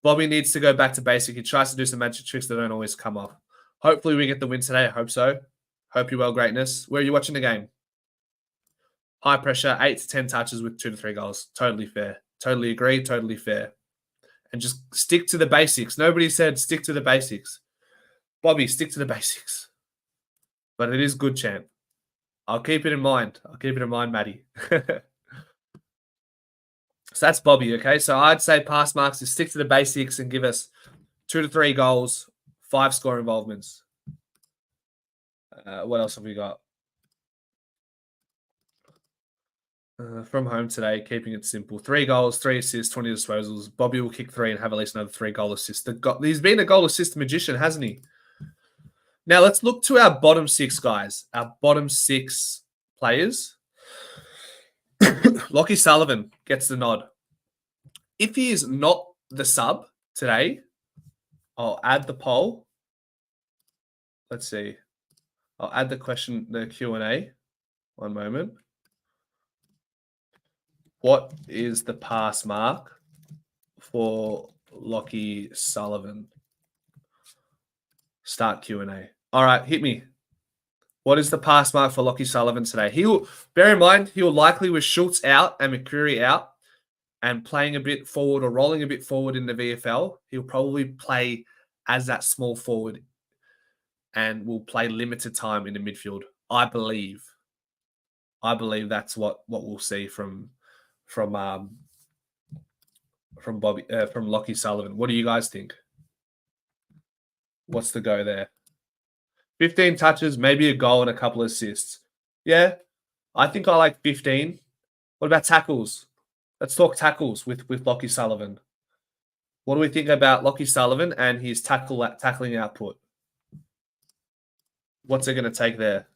Bobby needs to go back to basic. He tries to do some magic tricks that don't always come off. Hopefully we get the win today. I hope so. Hope you're well, greatness. Where are you watching the game? High pressure, 8 to 10 touches with 2 to 3 goals. Totally fair. Totally agree. Totally fair. And just stick to the basics. Nobody said stick to the basics. Bobby, stick to the basics. But it is good, champ. I'll keep it in mind. I'll keep it in mind, Maddie. So that's Bobby, okay? So I'd say pass marks is stick to the basics and give us 2 to 3 goals, 5 score involvements. What else have we got? From home today, keeping it simple. 3 goals, 3 assists, 20 disposals. Bobby will kick 3 and have at least another 3 goal assists. He's been a goal assist magician, hasn't he? Now let's look to our bottom 6 guys. Our bottom 6 players. Lockie Sullivan gets the nod. If he is not the sub today, I'll add the poll. Let's see. I'll add the question, the Q&A. One moment. What is the pass mark for Lockie Sullivan? Start Q&A. All right, hit me. What is the pass mark for Lockie Sullivan today? Bear in mind, he will likely with Schultz out and McCreary out and playing a bit forward or rolling a bit forward in the VFL. He'll probably play as that small forward and will play limited time in the midfield. I believe that's what we'll see from Lockie Sullivan. What do you guys think? What's the go there? 15 touches, maybe a goal and a couple of assists. Yeah, I think I like 15. What about tackles? Let's talk tackles with Lockie Sullivan. What do we think about Lockie Sullivan and his tackling output? What's it going to take there?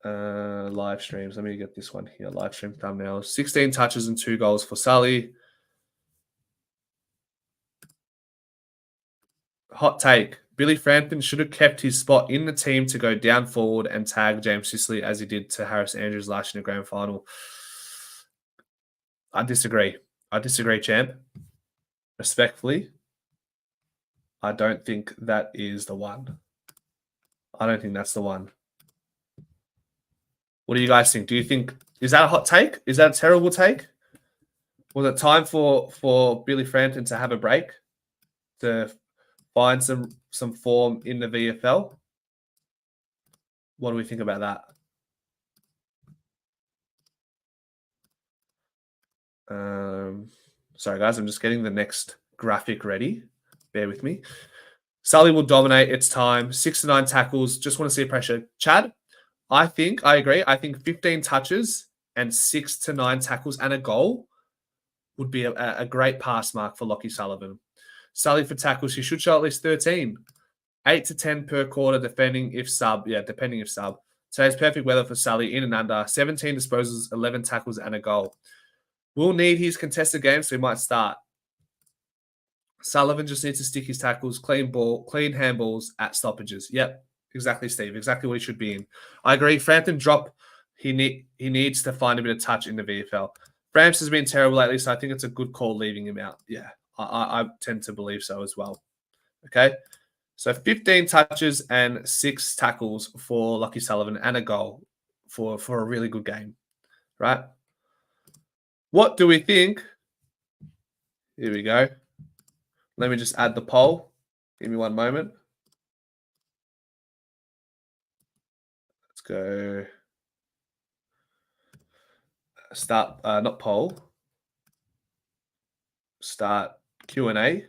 Live streams. Let me get this one here. Live stream thumbnail. 16 touches and 2 goals for Sully. Hot take. Billy Frampton should have kept his spot in the team to go down forward and tag James Sicily as he did to Harris Andrews last year in the grand final. I disagree. Champ. Respectfully, I don't think that is the one. I don't think that's the one. What do you guys think? Do you think, is that a hot take? Is that a terrible take? Was it time for Billy Frampton to have a break, to find some form in the VFL? What do we think about that? Sorry, guys. I'm just getting the next graphic ready. Bear with me. Sully will dominate. It's time. 6 to 9 tackles. Just want to see pressure. Chad, I agree. I think 15 touches and 6 to 9 tackles and a goal would be a great pass mark for Lockie Sullivan. Sully for tackles, he should show at least 13. 8 to 10 per quarter, depending if sub. Today's perfect weather for Sully, in and under. 17 disposals, 11 tackles, and a goal. We'll need his contested games, so he might start. Sullivan just needs to stick his tackles, clean handballs at stoppages. Yep, exactly, Steve. Exactly what he should be in. I agree. Frampton drop. He needs to find a bit of touch in the VFL. Framps has been terrible lately, so I think it's a good call leaving him out. Yeah, I tend to believe so as well. Okay, so 15 touches and 6 tackles for Lockie Sullivan and a goal for a really good game, right? What do we think? Here we go. Let me just add the poll. Give me one moment. Let's go. Start, not poll. Start Q&A.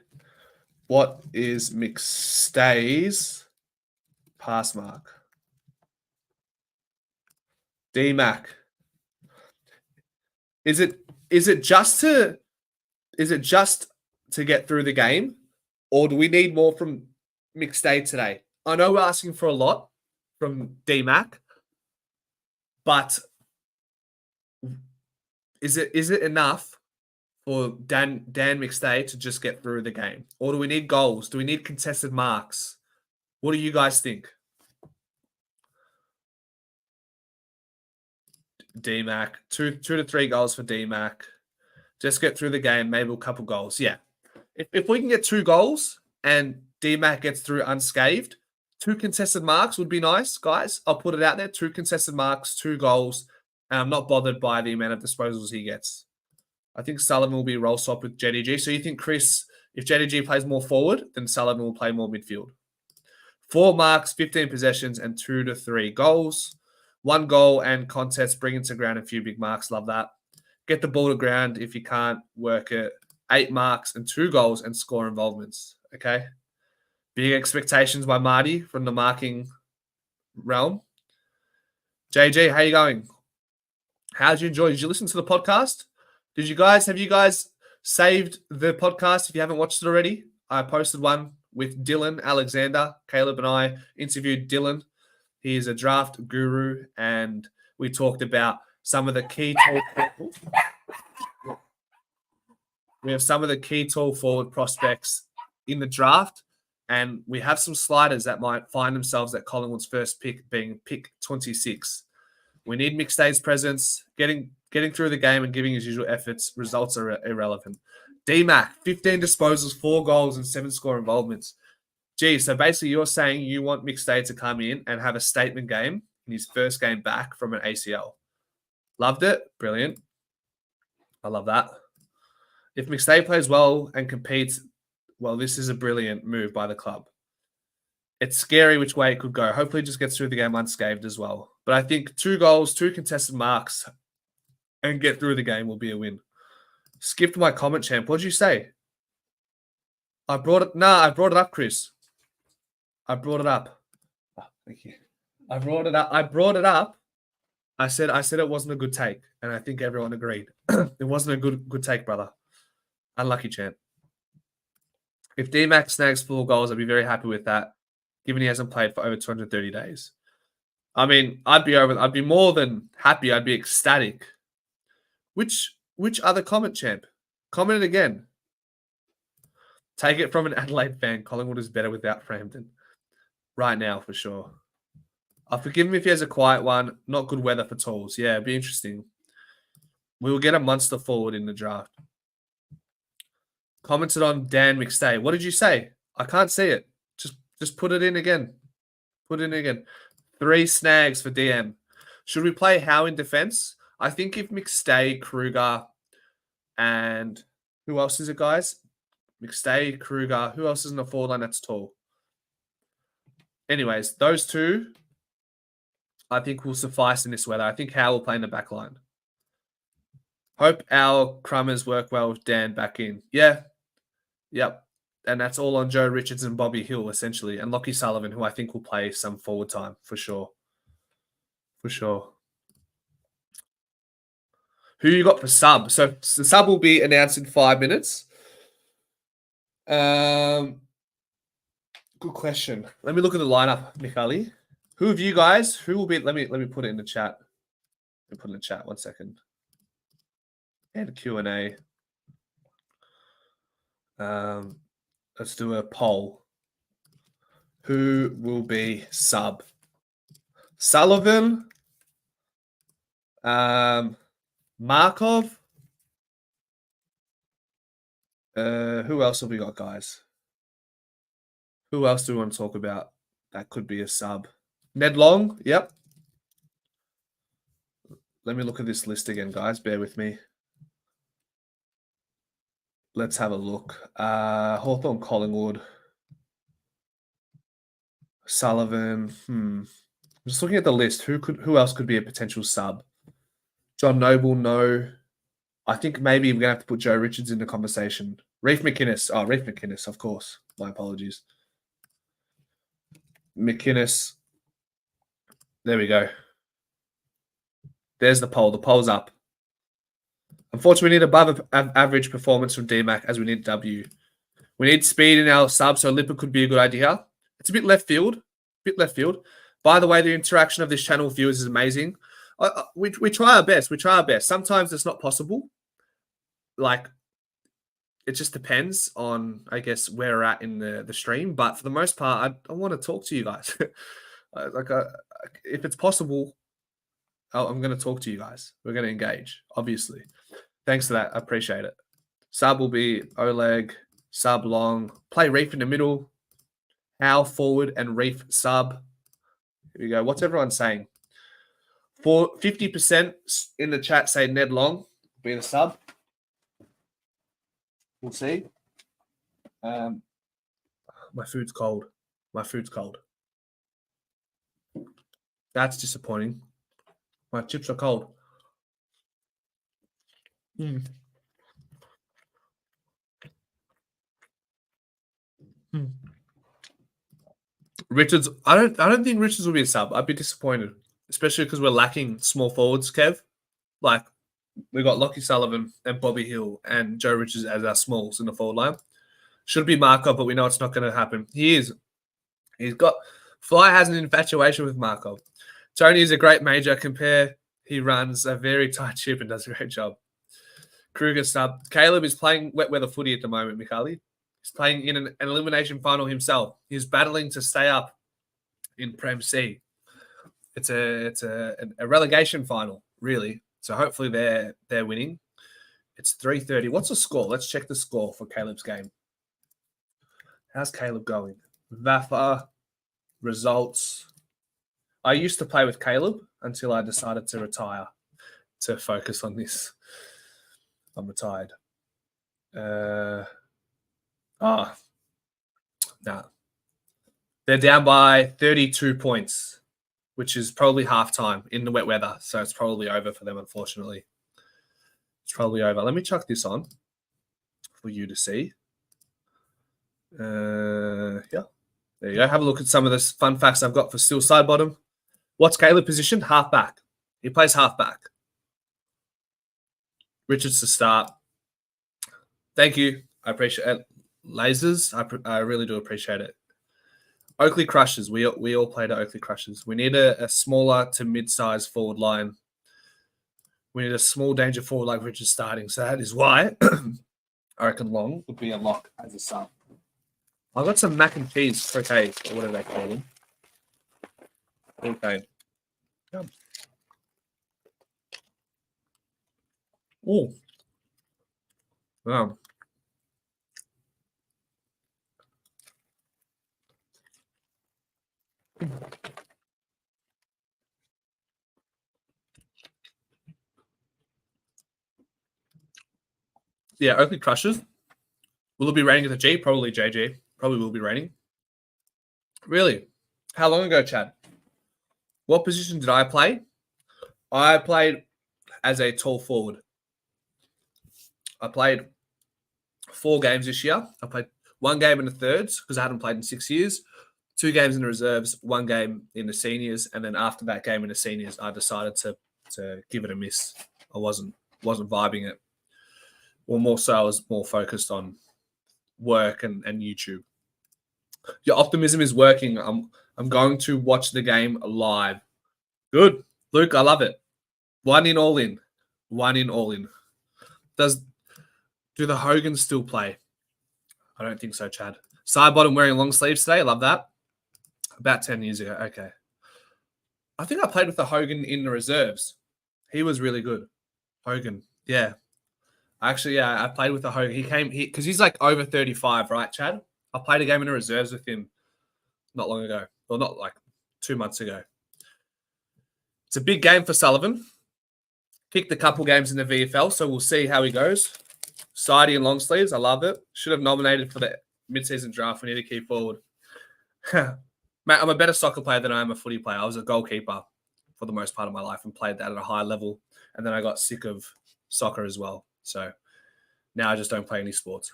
What is McStay's pass mark? D-Mac. Is it just to get through the game, or do we need more from McStay today? I know we're asking for a lot from D-Mac, but is it enough for Dan McStay to just get through the game, or do we need goals? Do we need contested marks? What do you guys think? D-Mac, 2 to 3 goals for D-Mac. Just get through the game, maybe a couple goals. Yeah. If we can get 2 goals and D-Mac gets through unscathed, 2 contested marks would be nice, guys. I'll put it out there. 2 contested marks, 2 goals. And I'm not bothered by the amount of disposals he gets. I think Sullivan will be roll swap with JDG. So you think, Chris, if JDG plays more forward, then Sullivan will play more midfield. 4 marks, 15 possessions, and 2 to 3 goals. 1 goal and contest, bring into ground a few big marks. Love that. get the ball to ground. If you can't, work it. 8 marks and 2 goals and score involvements. Okay. Big expectations by Marty from the marking realm. JG, how you going? How did you enjoy? Did you listen to the podcast? Have you guys saved the podcast if you haven't watched it already? I posted one with Dylan Alexander. Caleb and I interviewed Dylan. He is a draft guru, and we talked about some of the key tall forward prospects in the draft, and we have some sliders that might find themselves at Collingwood's first pick, being pick 26. We need McStay's presence, getting through the game and giving his usual efforts. Results are irrelevant. D-Mac, 15 disposals, 4 goals, and 7 score involvements. Gee, so basically you're saying you want McStay to come in and have a statement game in his first game back from an ACL. Loved it. Brilliant. I love that. If McStay plays well and competes, well, this is a brilliant move by the club. It's scary which way it could go. Hopefully he just gets through the game unscathed as well. But I think 2 goals, 2 contested marks, and get through the game will be a win. Skipped my comment, champ. What did you say? I brought it up, Chris. I brought it up. Oh, thank you. I brought it up. I said it wasn't a good take, and I think everyone agreed. It wasn't a good take, brother. Unlucky, champ. If D-Mac snags 4 goals, I'd be very happy with that, given he hasn't played for over 230 days. I mean, I'd be more than happy. I'd be ecstatic. Which other comment, champ? Comment it again. Take it from an Adelaide fan. Collingwood is better without Frampton. Right now, for sure. I'll forgive him if he has a quiet one. Not good weather for tools. Yeah, it'd be interesting. We will get a monster forward in the draft. Commented on Dan McStay. What did you say? I can't see it. Just put it in again. 3 snags for DM. Should we play Howe in defense? I think if McStay, Kruger, and who else is it, guys? McStay, Kruger. Who else is in the forward line that's tall? Anyways, those 2, I think, will suffice in this weather. I think Howe will play in the back line. Hope our Crummers work well with Dan back in. Yeah. Yep. And that's all on Joe Richards and Bobby Hill, essentially, and Lockie Sullivan, who I think will play some forward time, for sure. For sure. Who you got for sub? So the sub will be announced in 5 minutes. Good question. Let me look at the lineup, Michali. Who of you guys? Who will be? Let me put it in the chat. Let me put it in the chat. 1 second. And Q&A. Let's do a poll. Who will be sub? Sullivan. Markov. Who else have we got, guys? Who else do we want to talk about? That could be a sub. Ned Long. Yep. Let me look at this list again, guys. Bear with me. Let's have a look. Hawthorn, Collingwood. Sullivan. I'm just looking at the list. Who else could be a potential sub? John Noble, no. I think maybe we're going to have to put Joe Richards in the conversation. Reef McInnes. Oh, Reef McInnes, of course. My apologies. McInnes. There we go. There's the poll. The poll's up. Unfortunately, we need above average performance from DMAC as we need W. We need speed in our sub, so Lipper could be a good idea. It's a bit left field. By the way, the interaction of this channel with viewers is amazing. We try our best. Sometimes it's not possible. Like, it just depends on, I guess, where we're at in the stream. But for the most part, I want to talk to you guys. If it's possible, I'm going to talk to you guys. We're going to engage, obviously. Thanks for that. I appreciate it. Sub will be Oleg, sub long. Play Reef in the middle. Howe forward and Reef sub. Here we go. What's everyone saying? For 50% in the chat say Ned Long be the sub. We'll see. My food's cold. That's disappointing. My chips are cold. Mm. Mm. Richards, I don't think Richards will be a sub. I'd be disappointed, especially because we're lacking small forwards, Kev. Like, we got Lockie Sullivan and Bobby Hill and Joe Richards as our smalls in the forward line. Should be Markov, but we know it's not going to happen. He's got Fly has an infatuation with Markov. Tony is a great major. He runs a very tight ship and does a great job. Kruger sub. Caleb is playing wet weather footy at the moment, Mikhaili. He's playing in an elimination final himself. He's battling to stay up in Prem C. It's a relegation final, really. So hopefully they're winning. It's 3:30. What's the score? Let's check the score for Caleb's game. How's Caleb going? VAFA results. I used to play with Caleb until I decided to retire to focus on this. I'm retired. Nah. They're down by 32 points, which is probably halftime in the wet weather. So it's probably over for them, unfortunately. It's probably over. Let me chuck this on for you to see. Yeah. There you go. Have a look at some of the fun facts I've got for Steele Sidebottom. What's Caleb position? Halfback. He plays halfback. Richards to start. Thank you. I appreciate it. Lasers. I really do appreciate it. Oakley Crushers. We all played at Oakley Crushers. We need a smaller to mid-sized forward line. We need a small danger forward like Richards starting. So that is why I reckon Long would be a lock as a sub. I've got some mac and cheese croquets, or whatever they call them. Okay. Yum. Oh. Wow. Yeah, Oakley Crushers. Will it be raining at the G? Probably JG. Probably will be raining. Really? How long ago, Chad? What position did I play? I played as a tall forward. I played 4 games this year. I played 1 game in the thirds because I hadn't played in 6 years. 2 games in the reserves, 1 game in the seniors, and then after that game in the seniors, I decided to give it a miss. I wasn't vibing it. Well, more so, I was more focused on work and YouTube. Your optimism is working. I'm going to watch the game live. Good, Luke. I love it. 1 in, all in. 1 in, all in. Do the Hogans still play? I don't think so, Chad. Sidebottom wearing long sleeves today. Love that. About 10 years ago. Okay. I think I played with the Hogan in the reserves. He was really good. Hogan. Yeah. Actually, yeah, I played with the Hogan. He came because he's like over 35, right, Chad? I played a game in the reserves with him not long ago. Well, not like 2 months ago. It's a big game for Sullivan. Kicked a couple games in the VFL, so we'll see how he goes. Sidey and long sleeves, I love it. Should have nominated for the mid-season draft. We need to keep forward. Mate, I'm a better soccer player than I am a footy player. I was a goalkeeper for the most part of my life and played that at a high level. And then I got sick of soccer as well. So now I just don't play any sports.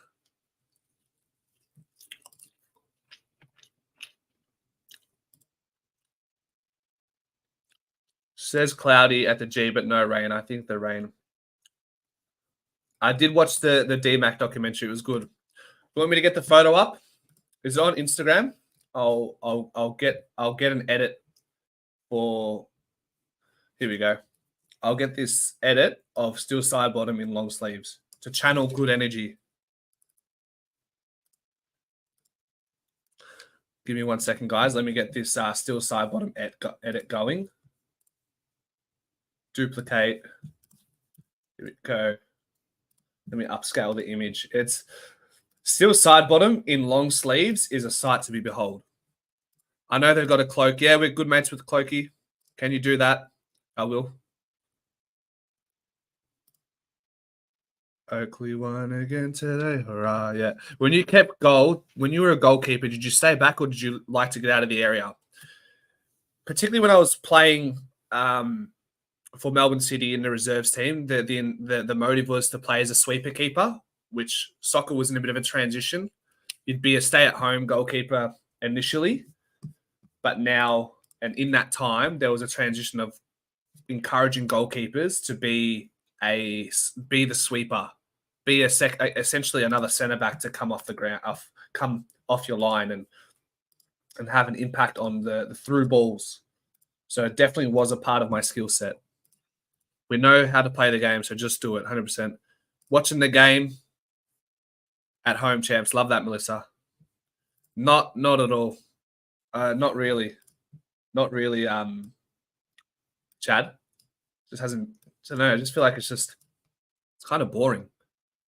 Says cloudy at the G, but no rain. I think the rain. I did watch the DMAC documentary. It was good. You want me to get the photo up? Is it on Instagram? I'll get an edit for. Here we go. I'll get this edit of Steele Sidebottom in long sleeves to channel good energy. Give me 1 second, guys. Let me get this Steele Sidebottom edit going. Duplicate. Here we go. Let me upscale the image. It's Steele Sidebottom in long sleeves is a sight to be behold. I know they've got a cloak. Yeah, we're good mates with Cloaky. Can you do that? I will. Oakley won again today. Hurrah. Yeah. When you kept goal, when you were a goalkeeper, did you stay back or did you like to get out of the area? Particularly when I was playing for Melbourne City in the reserves team, the motive was to play as a sweeper keeper, which soccer was in a bit of a transition. You'd be a stay-at-home goalkeeper initially, but now, and in that time, there was a transition of encouraging goalkeepers to be the sweeper, be essentially another centre back to come off the ground, come off your line and have an impact on the through balls. So it definitely was a part of my skill set. We know how to play the game, so just do it 100%. Watching the game at home, champs. Love that, Melissa. Not at all. Not really. Not really, Chad. Just hasn't. So no, I just feel like it's kind of boring.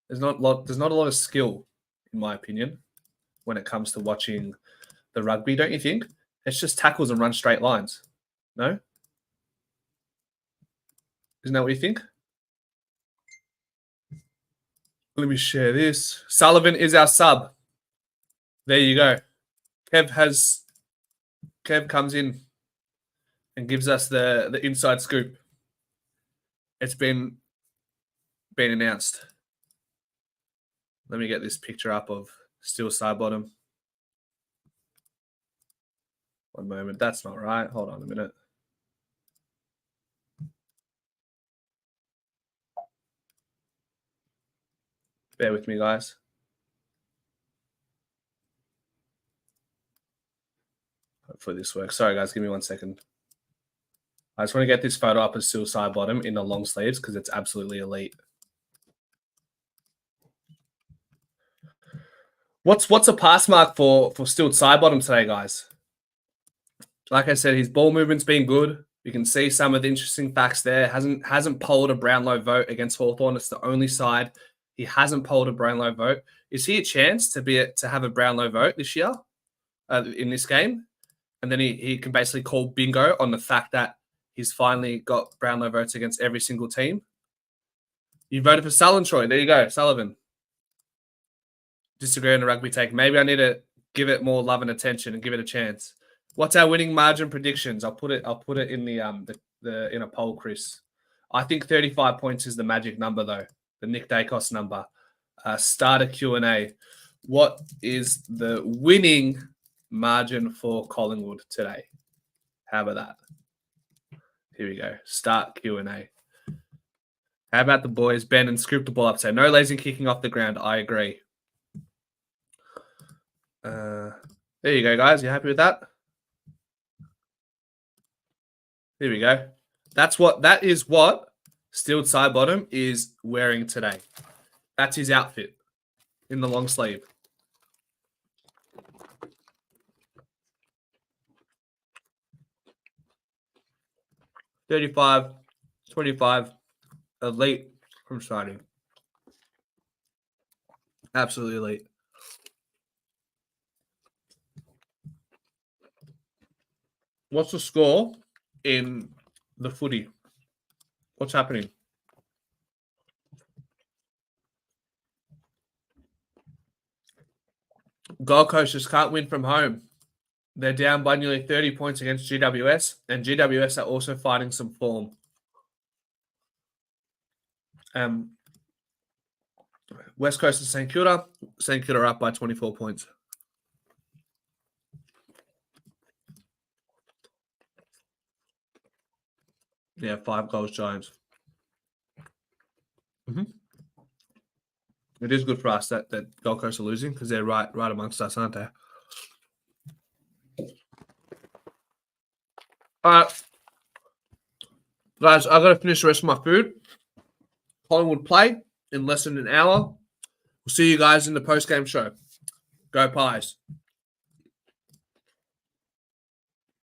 There's not a lot of skill, in my opinion, when it comes to watching the rugby, don't you think? It's just tackles and run straight lines. No? Isn't that what you think? Let me share this. Sullivan is our sub. There you go. Kev comes in and gives us the inside scoop. It's been announced. Let me get this picture up of Steele Sidebottom. One moment. That's not right. Hold on a minute. Bear with me, guys. Hopefully this works. Sorry, guys. Give me 1 second. I just want to get this photo up of Steele Sidebottom in the long sleeves because it's absolutely elite. What's a pass mark for Steele Sidebottom today, guys? Like I said, his ball movement's been good. You can see some of the interesting facts there. Hasn't polled a Brownlow vote against Hawthorn. It's the only side he hasn't polled a Brownlow vote. Is he a chance to have a Brownlow vote this year in this game? And then he can basically call bingo on the fact that he's finally got Brownlow votes against every single team. You voted for Sullivan, Troy. There you go, Sullivan. Disagree on the rugby take. Maybe I need to give it more love and attention and give it a chance. What's our winning margin predictions? I'll put it in in a poll, Chris. I think 35 points is the magic number, though. The Nick Dacos number. Start a Q&A. What is the winning margin for Collingwood today? How about that? Here we go. Start Q&A. How about the boys? Ben and scoop the ball up. Say no lazy kicking off the ground. I agree. There you go, guys. You happy with that? Here we go. That is what Steele Sidebottom is wearing today. That's his outfit in the long sleeve. $35, $25, elite from starting. Absolutely elite. What's the score in the footy? What's happening? Gold Coast just can't win from home. They're down by nearly 30 points against GWS, and GWS are also finding some form. West Coast and St Kilda. St Kilda are up by 24 points. Yeah, 5 goals, Giants. It is good for us that Gold Coast are losing because they're right amongst us, aren't they? All right. Guys, I've got to finish the rest of my food. Collingwood play in less than an hour. We'll see you guys in the post-game show. Go Pies.